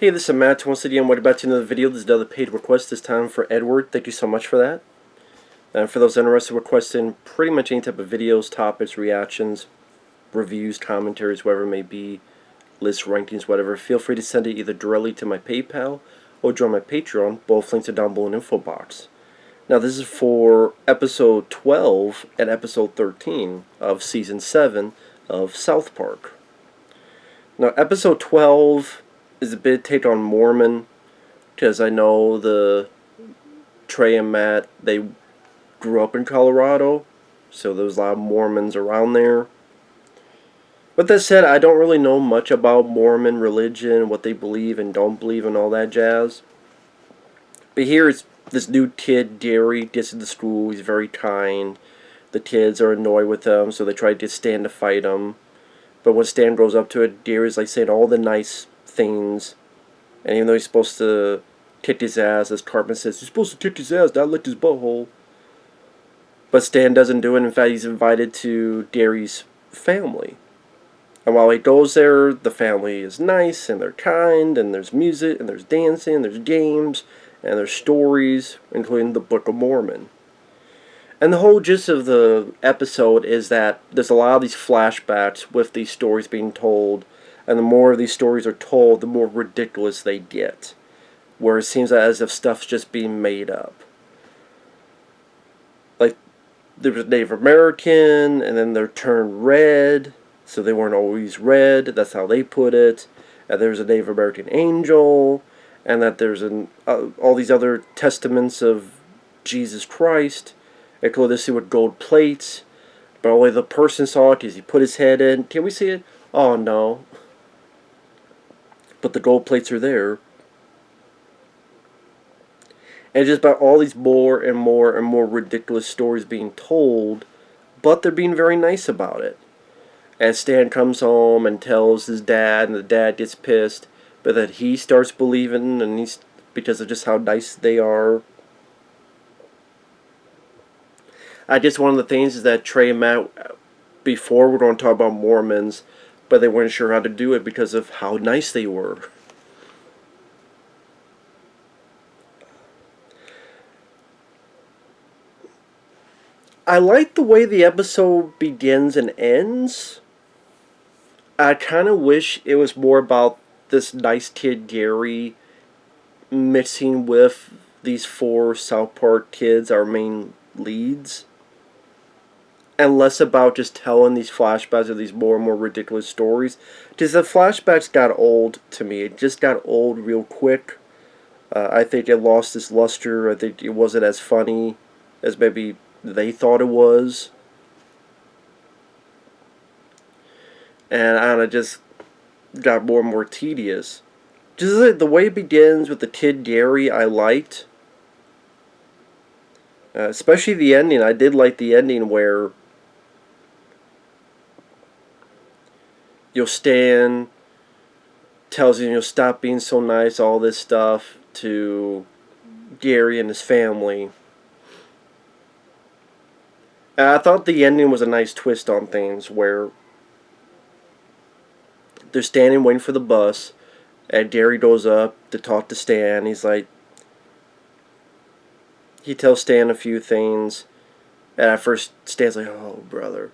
Hey, this is Matt. Once again, welcome back to another video. This is another paid request, this time for Edward. Thank you so much for that. And for those interested in requesting pretty much any type of videos, topics, reactions, reviews, commentaries, whatever it may be, lists, rankings, whatever, feel free to send it either directly to my PayPal or join my Patreon. Both links are down below in the info box. Now, this is for episode 12 and episode 13 of season 7 of South Park. Now, episode 12 is a bit take on Mormon, because I know the Trey and Matt, they grew up in Colorado, so there was a lot of Mormons around there. With that said, I don't really know much about Mormon religion, what they believe and don't believe and all that jazz. But here is this new kid, Gary, gets into school. He's very kind. The kids are annoyed with him, so they try to get Stan to fight him. But when Stan goes up to it, Gary's like saying all the nice things. And even though he's supposed to kick his ass, as Cartman says, he's supposed to kick his ass, not lick his butthole. But Stan doesn't do it. In fact, he's invited to Gary's family. And while he goes there, the family is nice, and they're kind, and there's music, and there's dancing, and there's games, and there's stories, including the Book of Mormon. And the whole gist of the episode is that there's a lot of these flashbacks with these stories being told, and the more these stories are told, the more ridiculous they get. Where it seems as if stuff's just being made up. Like, there was a Native American, and then they're turned red, so they weren't always red, that's how they put it. And there's a Native American angel, and that there's all these other testaments of Jesus Christ, including this with gold plates, but only the person saw it because he put his head in. Can we see it? Oh no. But the gold plates are there. And just about all these more and more and more ridiculous stories being told, but they're being very nice about it. And Stan comes home and tells his dad, and the dad gets pissed, but that he starts believing, and he's because of just how nice they are. I guess one of the things is that Trey and Matt, before we're going to talk about Mormons, but they weren't sure how to do it because of how nice they were. I like the way the episode begins and ends. I kind of wish it was more about this nice kid Gary mixing with these four South Park kids, our main leads. And less about just telling these flashbacks of these more and more ridiculous stories. Because the flashbacks got old to me. It just got old real quick. I think it lost its luster. I think it wasn't as funny as maybe they thought it was. And I don't know, just got more and more tedious. Just the way it begins with the kid Gary, I liked. Especially the ending. I did like the ending where Stan tells him, stop being so nice, all this stuff, to Gary and his family. And I thought the ending was a nice twist on things, where they're standing waiting for the bus, and Gary goes up to talk to Stan. He's like, he tells Stan a few things, and at first Stan's like, oh, brother.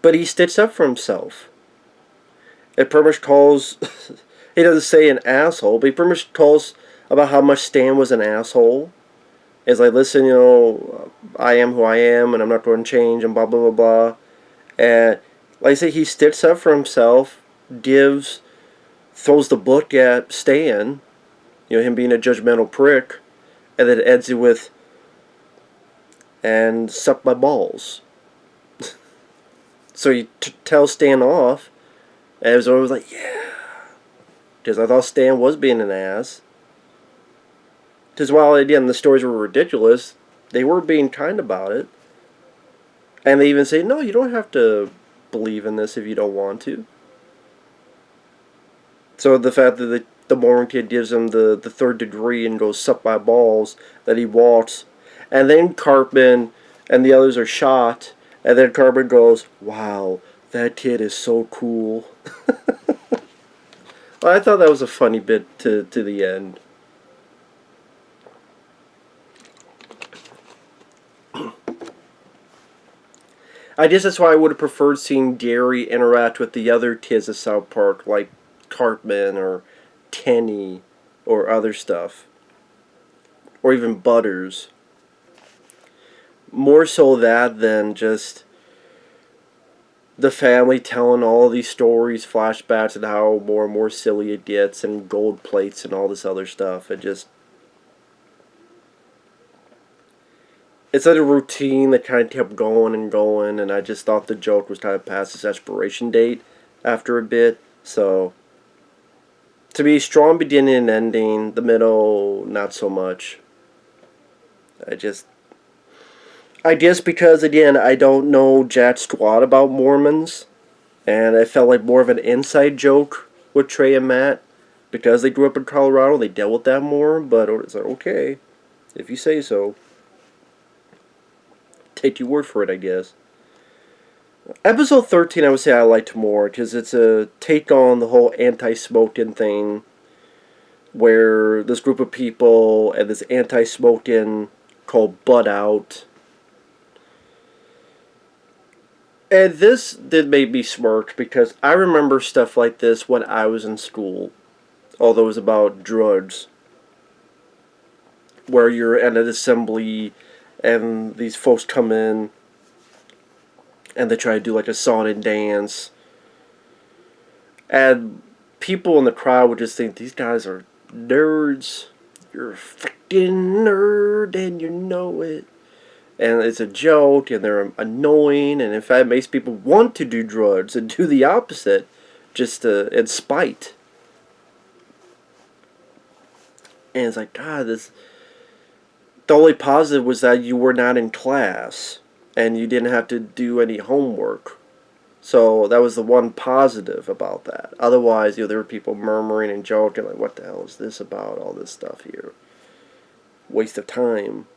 But he sticks up for himself. It pretty much calls, he doesn't say an asshole, but he pretty much calls about how much Stan was an asshole. It's like, listen, I am who I am, and I'm not going to change, and blah, blah, blah, blah. And like I say, he sticks up for himself, throws the book at Stan, him being a judgmental prick, and then ends it with, and suck my balls. So he tells Stan off, and it was always like, yeah. Because I thought Stan was being an ass. Because while, again, the stories were ridiculous, they were being kind about it. And they even say, no, you don't have to believe in this if you don't want to. So the fact that the Mormon kid gives him the third degree and goes, suck my balls, that he walks. And then Cartman and the others are shot. And then Cartman goes, wow, that kid is so cool. I thought that was a funny bit to the end. I guess that's why I would have preferred seeing Gary interact with the other kids of South Park, like Cartman or Kenny or other stuff. Or even Butters. More so that than just the family telling all these stories, flashbacks, and how more and more silly it gets, and gold plates and all this other stuff. It's like a routine that kind of kept going and going, and I just thought the joke was kind of past its expiration date after a bit. So, to be strong beginning and ending, the middle, not so much. I guess because, again, I don't know jack squat about Mormons, and it felt like more of an inside joke with Trey and Matt. Because they grew up in Colorado, they dealt with that more, but it's like, okay, if you say so. Take your word for it, I guess. Episode 13, I would say I liked more, because it's a take on the whole anti-smoking thing, where this group of people and this anti-smoking called Bud Out. And this did make me smirk, because I remember stuff like this when I was in school, although it was about drugs, where you're at an assembly and these folks come in and they try to do like a song and dance, and people in the crowd would just think these guys are nerds. You're a freaking nerd and you know it. And it's a joke and they're annoying, and in fact it makes people want to do drugs and do the opposite just in spite. And it's like, God, the only positive was that you were not in class and you didn't have to do any homework. So that was the one positive about that. Otherwise, there were people murmuring and joking, like, what the hell is this about, all this stuff here? Waste of time.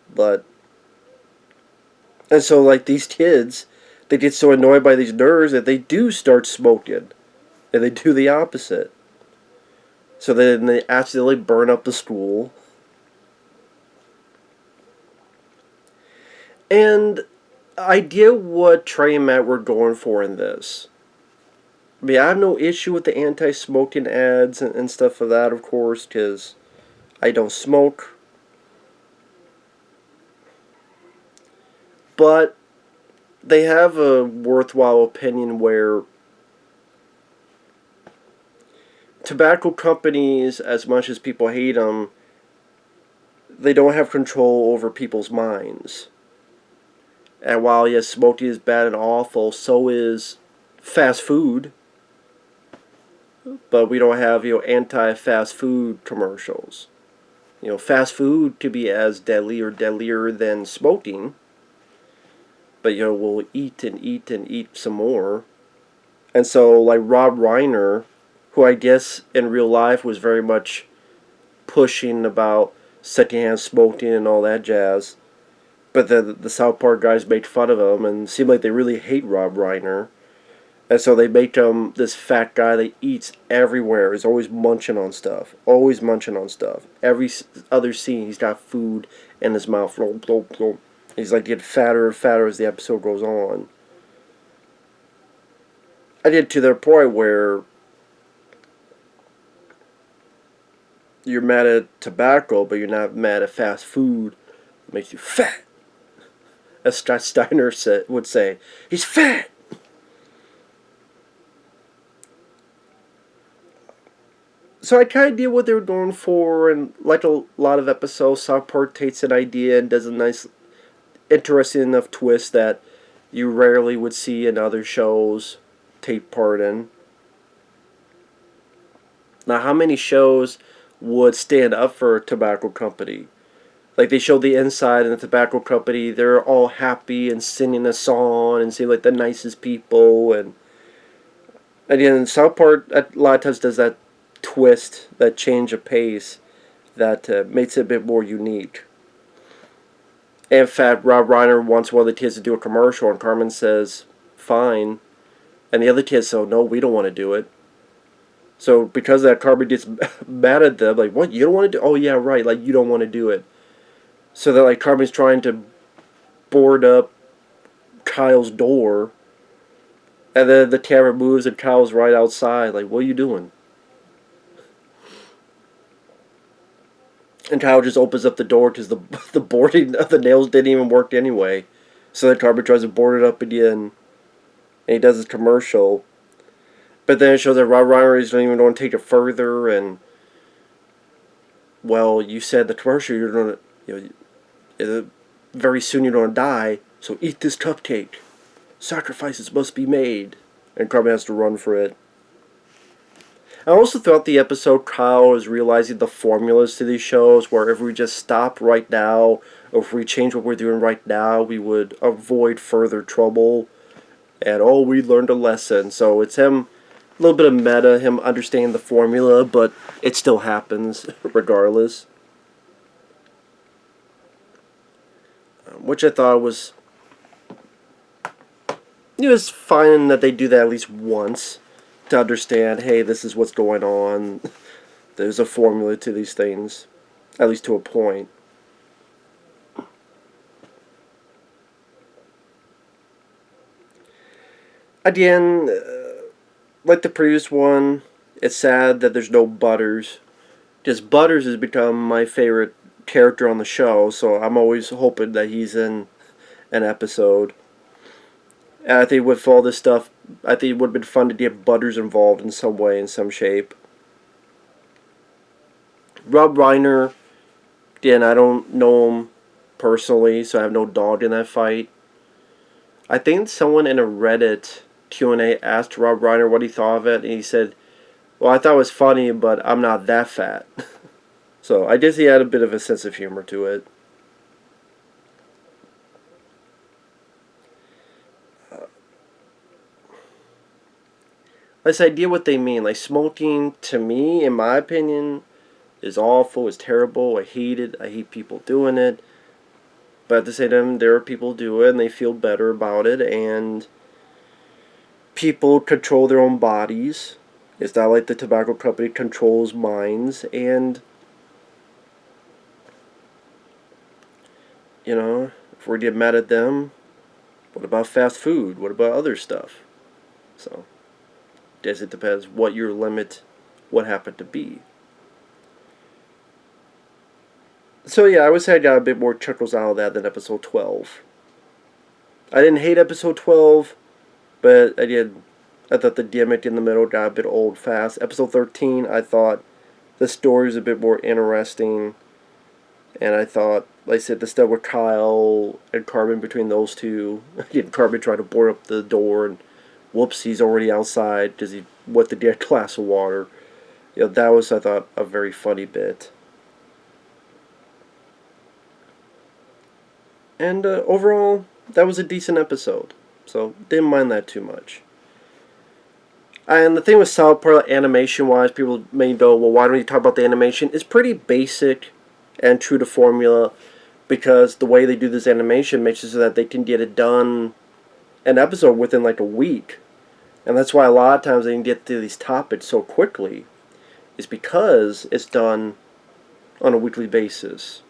And so, like, these kids, they get so annoyed by these nerds that they do start smoking. And they do the opposite. So then they accidentally burn up the school. And I get what Trey and Matt were going for in this. I mean, I have no issue with the anti-smoking ads and stuff of that, of course, because I don't smoke. But they have a worthwhile opinion where tobacco companies, as much as people hate them, they don't have control over people's minds. And while, yes, smoking is bad and awful, so is fast food. But we don't have, anti-fast food commercials. Fast food could be as deadly or deadlier than smoking. But, we'll eat and eat and eat some more. And so, like Rob Reiner, who I guess in real life was very much pushing about secondhand smoking and all that jazz. But the South Park guys make fun of him and seem like they really hate Rob Reiner. And so they make him this fat guy that eats everywhere. He's always munching on stuff. Always munching on stuff. Every other scene, he's got food in his mouth. He's like getting fatter and fatter as the episode goes on. I get to the point where you're mad at tobacco, but you're not mad at fast food. It makes you fat. As Scott Steiner would say, he's fat. So I kind of get what they were going for, and like a lot of episodes, South Park takes an idea and does a nice, interesting enough twist that you rarely would see in other shows take part in. Now, how many shows would stand up for a tobacco company? Like, they show the inside in the tobacco company, they're all happy and singing a song and seem like the nicest people. And again, South Park a lot of times does that twist, that change of pace, that makes it a bit more unique. In fact, Rob Reiner wants one of the kids to do a commercial, and Carmen says, fine. And the other kids say, no, we don't want to do it. So because of that, Carmen gets mad at them, like, what, you don't want to do? Oh yeah, right, like, you don't want to do it. So that, like, Carmen's trying to board up Kyle's door, and then the camera moves and Kyle's right outside, like, what are you doing? And Kyle just opens up the door because the boarding of the nails didn't even work anyway. So then Carmen tries to board it up again, and he does his commercial. But then it shows that Rob Reiner doesn't even want to take it further, and, well, you said the commercial, you're going to, very soon you're going to die, so eat this cupcake. Sacrifices must be made. And Carmen has to run for it. And also throughout the episode, Kyle is realizing the formulas to these shows, where if we just stop right now, or if we change what we're doing right now, we would avoid further trouble. And, oh, we learned a lesson. So it's him, a little bit of meta, him understanding the formula, but it still happens regardless. Which I thought was, it was fine that they do that at least once, to understand, hey, this is what's going on. There's a formula to these things, at least to a point. Again, like the previous one, it's sad that there's no Butters. Just Butters has become my favorite character on the show, so I'm always hoping that he's in an episode. And I think with all this stuff, I think it would have been fun to get Butters involved in some way, in some shape. Rob Reiner, again, I don't know him personally, so I have no dog in that fight. I think someone in a Reddit Q&A asked Rob Reiner what he thought of it, and he said, well, I thought it was funny, but I'm not that fat. So I guess he had a bit of a sense of humor to it. This idea what they mean. Like, smoking, to me, in my opinion, is awful, is terrible. I hate it. I hate people doing it. But at the same time, there are people who do it, and they feel better about it, and people control their own bodies. It's not like the tobacco company controls minds, and, you know, if we get mad at them, what about fast food? What about other stuff? So, guess it depends what your limit would happen to be. So yeah, I would say I got a bit more chuckles out of that than episode 12. I didn't hate episode 12, but I thought the gimmick in the middle got a bit old fast. Episode 13, I thought the story was a bit more interesting, and I thought, like I said, the stuff with Kyle and Carmen between those two, again, Carmen tried to board up the door, and whoops, he's already outside because he went to get a glass of water. You know, that was, I thought, a very funny bit. And overall, that was a decent episode, so didn't mind that too much. And the thing with South Park, animation-wise, people may go, well, why don't you talk about the animation? It's pretty basic and true to formula, because the way they do this animation makes it so that they can get it done, an episode within like a week. And that's why a lot of times they can get to these topics so quickly, is because it's done on a weekly basis.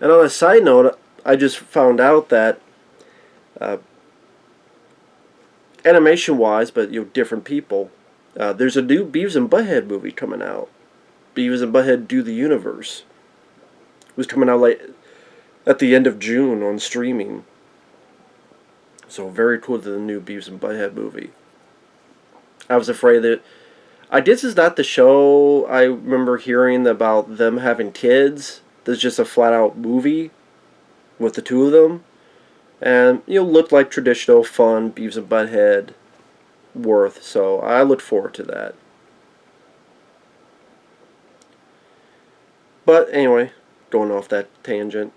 And on a side note, I just found out that animation-wise, but different people, there's a new Beavis and Butthead movie coming out. Beavis and Butthead Do the Universe. It was coming out like at the end of June on streaming. So very cool to the new Beavis and Butthead movie. I was afraid that I guess it's not the show I remember hearing about them having kids. There's just a flat-out movie with the two of them, and looked like traditional fun Beavis and Butthead worth. So I look forward to that. But anyway, going off that tangent.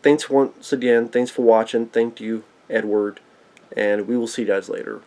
Thanks once again. Thanks for watching. Thank you, Edward, and we will see you guys later.